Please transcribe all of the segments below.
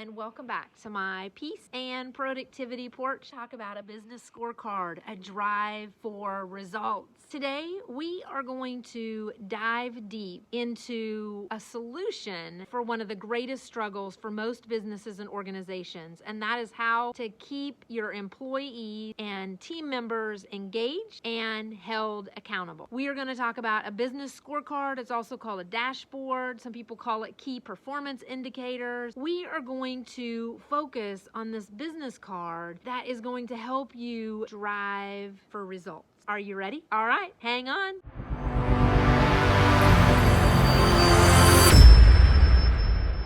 and welcome back to my Peace and Productivity Porch. Talk about a business scorecard, a drive for results. Today, we are going to dive deep into a solution for one of the greatest struggles for most businesses and organizations, and that is how to keep your employees and team members engaged and held accountable. We are going to talk about a business scorecard. It's also called a dashboard. Some people call it key performance indicators. We are going to focus on this business card that is going to help you drive for results. Are you ready? All right, hang on.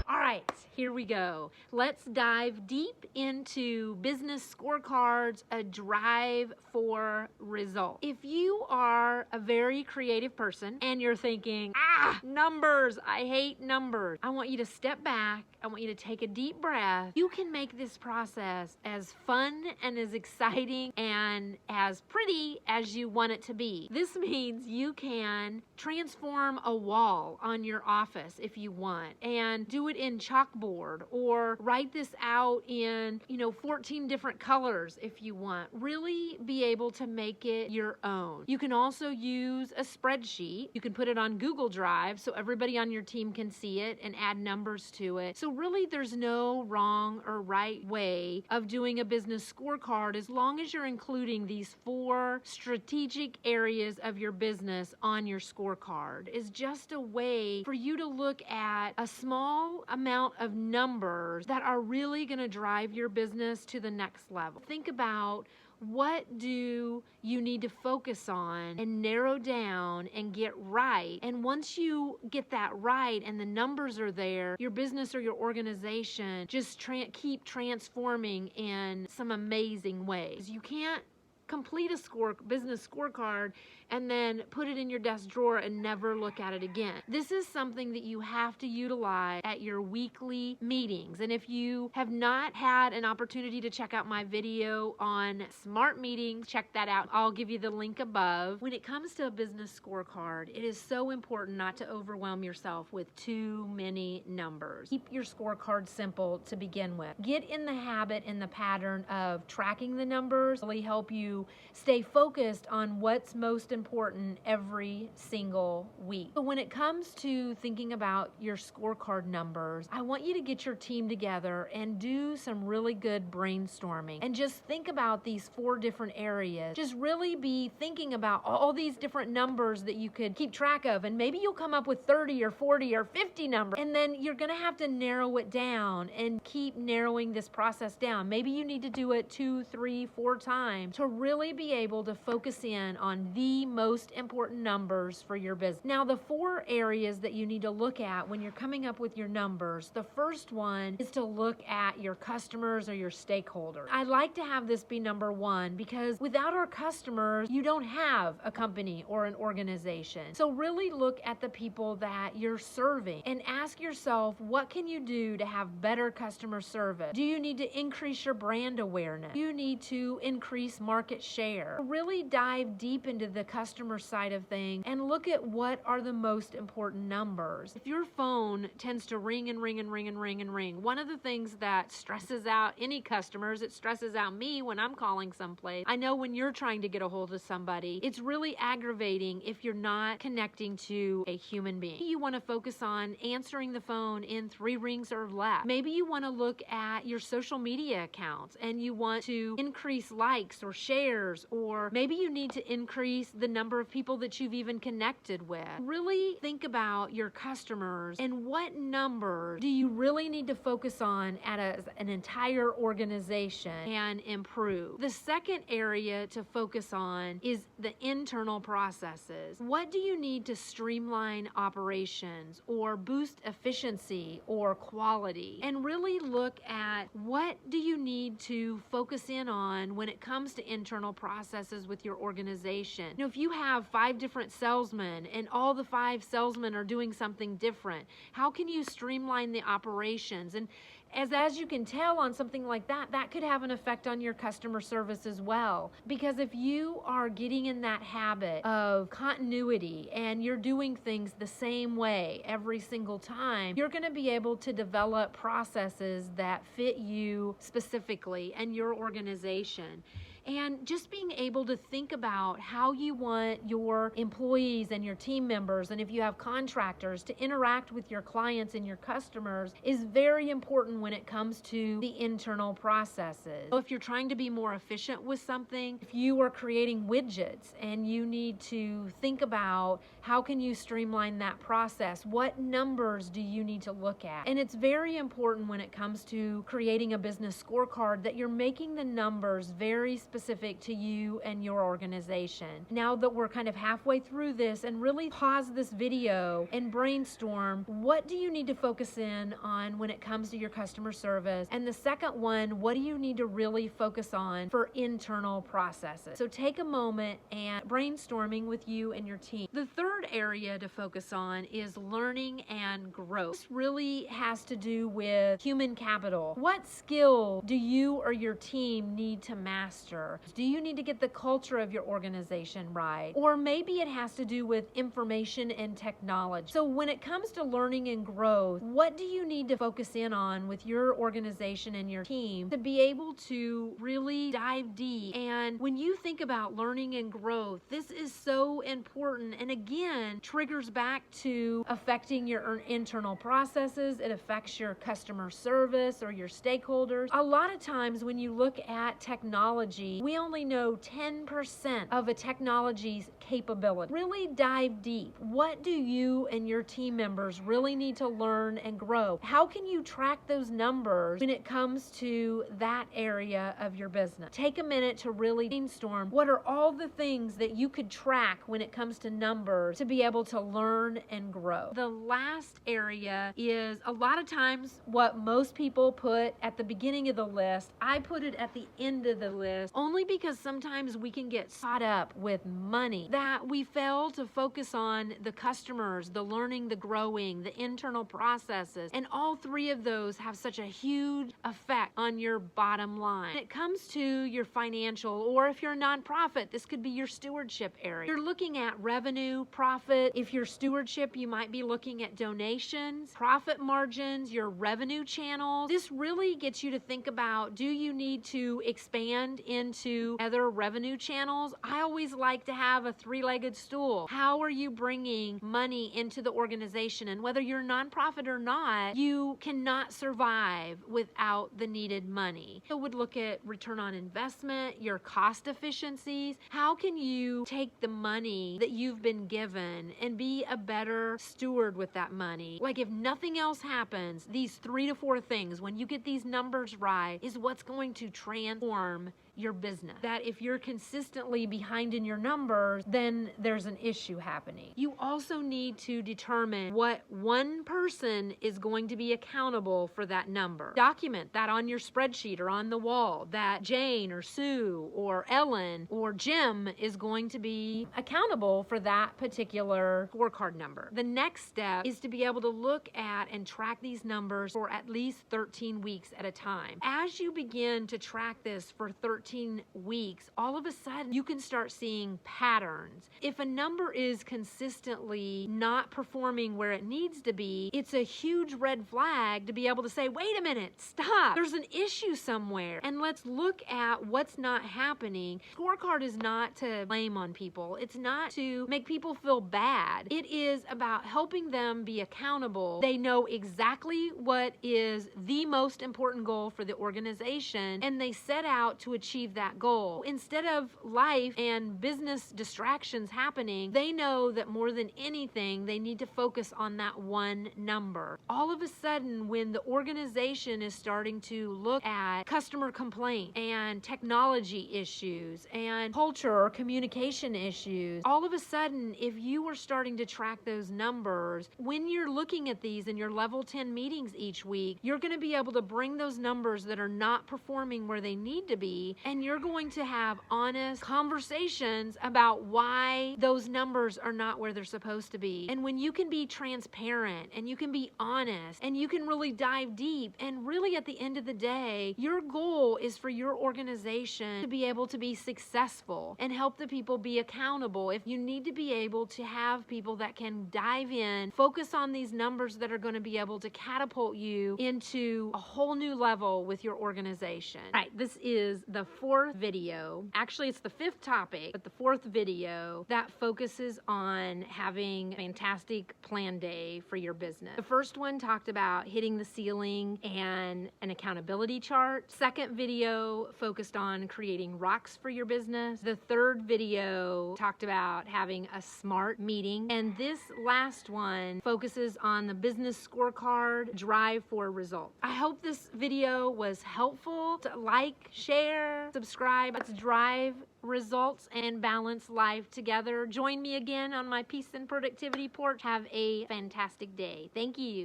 All right, here we go. Let's dive deep into business scorecards, a drive for results. If you are a very creative person and you're thinking, numbers, I hate numbers, I want you to step back. I want you to take a deep breath. You can make this process as fun and as exciting and as pretty as you want it to be. This means you can transform a wall on your office if you want and do it in chalkboard or write this out in, 14 different colors if you want. Really be able to make it your own. You can also use a spreadsheet. You can put it on Google Drive so everybody on your team can see it and add numbers to it. So really, there's no wrong or right way of doing a business scorecard as long as you're including these 4 strategic areas of your business on your scorecard. Is just a way for you to look at a small amount of numbers that are really going to drive your business to the next level. Think about what do you need to focus on and narrow down and get right. And once you get that right and the numbers are there, your business or your organization just keep transforming in some amazing ways. You can't complete a business scorecard and then put it in your desk drawer and never look at it again. This is something that you have to utilize at your weekly meetings. And if you have not had an opportunity to check out my video on smart meetings, check that out. I'll give you the link above. When it comes to a business scorecard, it is so important not to overwhelm yourself with too many numbers. Keep your scorecard simple to begin with. Get in the habit and the pattern of tracking the numbers. Really help you stay focused on what's most important every single week. So when it comes to thinking about your scorecard numbers, I want you to get your team together and do some really good brainstorming and just think about these 4 different areas. Just really be thinking about all these different numbers that you could keep track of, and maybe you'll come up with 30 or 40 or 50 numbers, and then you're going to have to narrow it down and keep narrowing this process down. Maybe you need to do it 2, 3, 4 times to really be able to focus in on the most important numbers for your business. Now, the 4 areas that you need to look at when you're coming up with your numbers, the first one is to look at your customers or your stakeholders. I like to have this be number 1 because without our customers, you don't have a company or an organization. So really look at the people that you're serving and ask yourself, what can you do to have better customer service? Do you need to increase your brand awareness? Do you need to increase market share? Really dive deep into the customer side of things and look at what are the most important numbers. If your phone tends to ring and ring and ring and ring and ring, one of the things that stresses out any customers, it stresses out me when I'm calling someplace. I know when you're trying to get a hold of somebody, it's really aggravating if you're not connecting to a human being. You want to focus on answering the phone in 3 rings or less. Maybe you want to look at your social media accounts and you want to increase likes or shares, or maybe you need to increase the number of people that you've even connected with. Really think about your customers and what number do you really need to focus on at an entire organization and improve. The second area to focus on is the internal processes. What do you need to streamline operations or boost efficiency or quality? And really look at what do you need to focus in on when it comes to internal processes with your organization. If you have 5 different salesmen and all the 5 salesmen are doing something different, how can you streamline the operations? And As you can tell on something like that, that could have an effect on your customer service as well. Because if you are getting in that habit of continuity and you're doing things the same way every single time, you're going to be able to develop processes that fit you specifically and your organization. And just being able to think about how you want your employees and your team members, and if you have contractors, to interact with your clients and your customers is very important when it comes to the internal processes. So if you're trying to be more efficient with something, if you are creating widgets and you need to think about how can you streamline that process, what numbers do you need to look at? And it's very important when it comes to creating a business scorecard that you're making the numbers very specific to you and your organization. Now that we're kind of halfway through this, and really pause this video and brainstorm, what do you need to focus in on when it comes to your customer service? And the second one, what do you need to really focus on for internal processes? So take a moment and brainstorming with you and your team. The third area to focus on is learning and growth. This really has to do with human capital. What skill do you or your team need to master? Do you need to get the culture of your organization right? Or maybe it has to do with information and technology. So when it comes to learning and growth, what do you need to focus in on with your organization and your team to be able to really dive deep? And when you think about learning and growth, this is so important, and again, triggers back to affecting your internal processes. It affects your customer service or your stakeholders. A lot of times when you look at technology, we only know 10% of a technology's capability. Really dive deep. What do you and your team members really need to learn and grow? How can you track those numbers when it comes to that area of your business? Take a minute to really brainstorm what are all the things that you could track when it comes to numbers to be able to learn and grow. The last area is a lot of times what most people put at the beginning of the list. I put it at the end of the list only because sometimes we can get caught up with money that we fail to focus on the customers, the learning, the growing, the internal processes. And all three of those have such a huge effect on your bottom line. When it comes to your financial, or if you're a nonprofit, this could be your stewardship area. You're looking at revenue, profit. If you're stewardship, you might be looking at donations, profit margins, your revenue channels. This really gets you to think about, do you need to expand into other revenue channels? I always like to have a three-legged stool. How are you bringing money into the organization? And whether you're a nonprofit or not, you cannot survive without the needed money. So would look at return on investment, your cost efficiencies. How can you take the money that you've been given and be a better steward with that money? Like, if nothing else happens, these 3 to 4 things, when you get these numbers right, is what's going to transform your business. That if you're consistently behind in your numbers, then there's an issue happening. You also need to determine what one person is going to be accountable for that number. Document that on your spreadsheet or on the wall, that Jane or Sue or Ellen or Jim is going to be accountable for that particular scorecard number. The next step is to be able to look at and track these numbers for at least 13 weeks at a time. As you begin to track this for 13 weeks, all of a sudden you can start seeing patterns. If a number is consistently not performing where it needs to be, it's a huge red flag to be able to say, wait a minute, stop. There's an issue somewhere, and let's look at what's not happening. Scorecard is not to blame on people. It's not to make people feel bad. It is about helping them be accountable. They know exactly what is the most important goal for the organization, and they set out to achieve that goal. Instead of life and business distractions happening, they know that more than anything, they need to focus on that one number. All of a sudden, when the organization is starting to look at customer complaint and technology issues and culture or communication issues, all of a sudden, if you are starting to track those numbers, when you're looking at these in your level 10 meetings each week, you're going to be able to bring those numbers that are not performing where they need to be and you're going to have honest conversations about why those numbers are not where they're supposed to be. And when you can be transparent and you can be honest and you can really dive deep, and really at the end of the day, your goal is for your organization to be able to be successful and help the people be accountable. If you need to be able to have people that can dive in, focus on these numbers that are going to be able to catapult you into a whole new level with your organization. All right, this is the fourth video. Actually, it's the fifth topic, but the fourth video that focuses on having a fantastic plan day for your business. The first one talked about hitting the ceiling and an accountability chart. Second video focused on creating rocks for your business. The third video talked about having a SMART meeting. And this last one focuses on the business scorecard drive for results. I hope this video was helpful. Like, share, subscribe. Let's drive results and balance life together. Join me again on my peace and productivity porch. Have a fantastic day. Thank you.